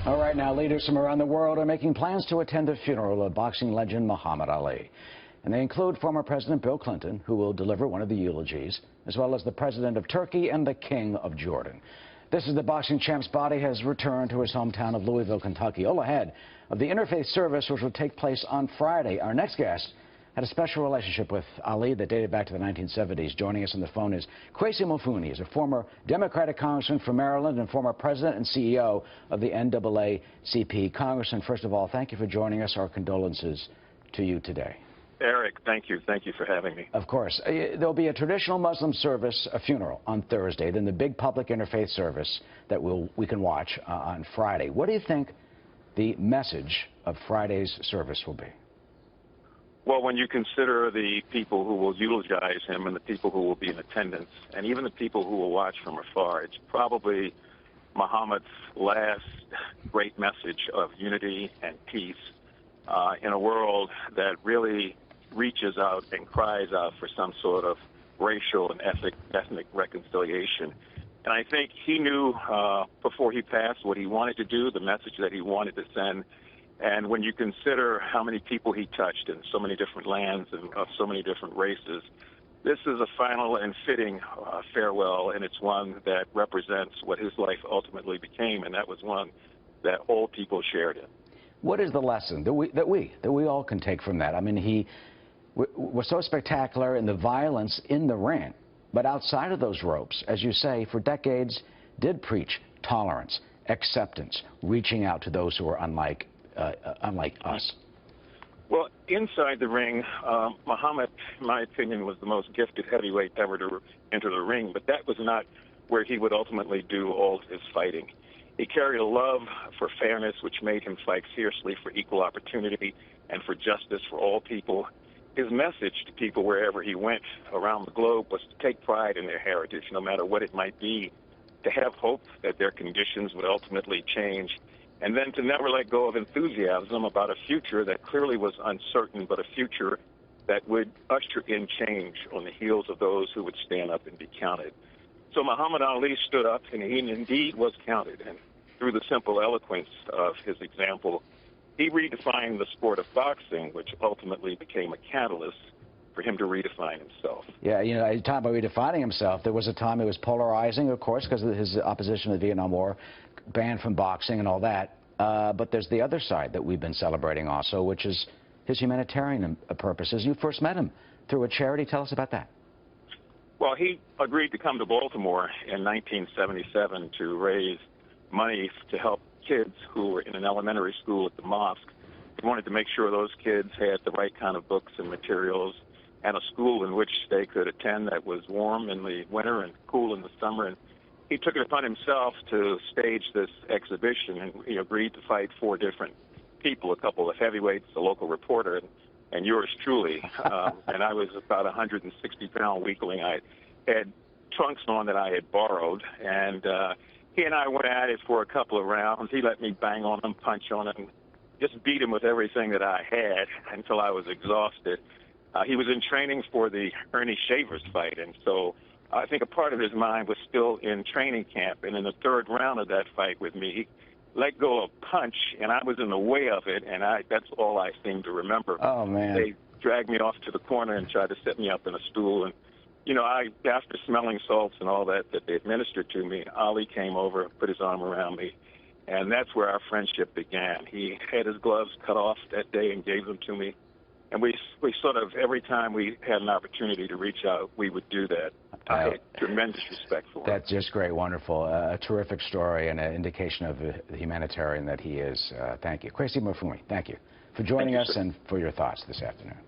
All right, now leaders from around the world are making plans to attend the funeral of boxing legend Muhammad Ali. And they include former President Bill Clinton, who will deliver one of the eulogies, as well as the President of Turkey and the King of Jordan. This is the boxing champ's body has returned to his hometown of Louisville, Kentucky, all ahead of the interfaith service, which will take place on Friday. Our next guest had a special relationship with Ali that dated back to the 1970s. Joining us on the phone is Kwesi Mfume. He's a former Democratic congressman from Maryland and former president and CEO of the NAACP. Congressman, first of all, thank you for joining us. Our condolences to you today. Eric, thank you. Thank you for having me. Of course. There'll be a traditional Muslim service, a funeral, on Thursday, then the big public interfaith service that we can watch on Friday. What do you think the message of Friday's service will be? Well, when you consider the people who will eulogize him and the people who will be in attendance, and even the people who will watch from afar, it's probably Muhammad's last great message of unity and peace in a world that really reaches out and cries out for some sort of racial and ethnic reconciliation. And I think he knew before he passed what he wanted to do, the message that he wanted to send. And when you consider how many people he touched in so many different lands and of so many different races, this is a final and fitting farewell, and it's one that represents what his life ultimately became, and that was one that all people shared in. What is the lesson that we all can take from that? I mean, he was so spectacular in the violence in the ring, but outside of those ropes, as you say, for decades, did preach tolerance, acceptance, reaching out to those who are unlike us. Well, inside the ring, Muhammad, in my opinion, was the most gifted heavyweight ever to enter the ring, but that was not where he would ultimately do all of his fighting. He carried a love for fairness, which made him fight fiercely for equal opportunity and for justice for all people. His message to people wherever he went around the globe was to take pride in their heritage, no matter what it might be, to have hope that their conditions would ultimately change, and then to never let go of enthusiasm about a future that clearly was uncertain, but a future that would usher in change on the heels of those who would stand up and be counted. So Muhammad Ali stood up, and he indeed was counted. And through the simple eloquence of his example, he redefined the sport of boxing, which ultimately became a catalyst for him to redefine himself. Yeah, you know, talking about redefining himself, there was a time it was polarizing, of course, because of his opposition to the Vietnam War, banned from boxing and all that. But there's the other side that we've been celebrating also, which is his humanitarian purposes. You first met him through a charity. Tell us about that. Well, he agreed to come to Baltimore in 1977 to raise money to help kids who were in an elementary school at the mosque. He wanted to make sure those kids had the right kind of books and materials and a school in which they could attend that was warm in the winter and cool in the summer. And he took it upon himself to stage this exhibition, and he agreed to fight 4 different people, a couple of heavyweights, a local reporter, and yours truly. And I was about a 160-pound weakling. I had trunks on that I had borrowed, and he and I went at it for a couple of rounds. He let me bang on him, punch on him, just beat him with everything that I had until I was exhausted. He was in training for the Ernie Shavers fight, and so I think a part of his mind was still in training camp. And in the 3rd round of that fight with me, he let go of a punch, and I was in the way of it, and that's all I seem to remember. Oh, man. They dragged me off to the corner and tried to set me up in a stool. And, you know, after smelling salts and all that they administered to me, Ali came over, put his arm around me, and that's where our friendship began. He had his gloves cut off that day and gave them to me. And we sort of, every time we had an opportunity to reach out, we would do that. I had tremendous respect for him. That's just great, wonderful. A terrific story and an indication of the humanitarian that he is. Thank you. Kwesi Mfume, thank you for joining us and for your thoughts this afternoon.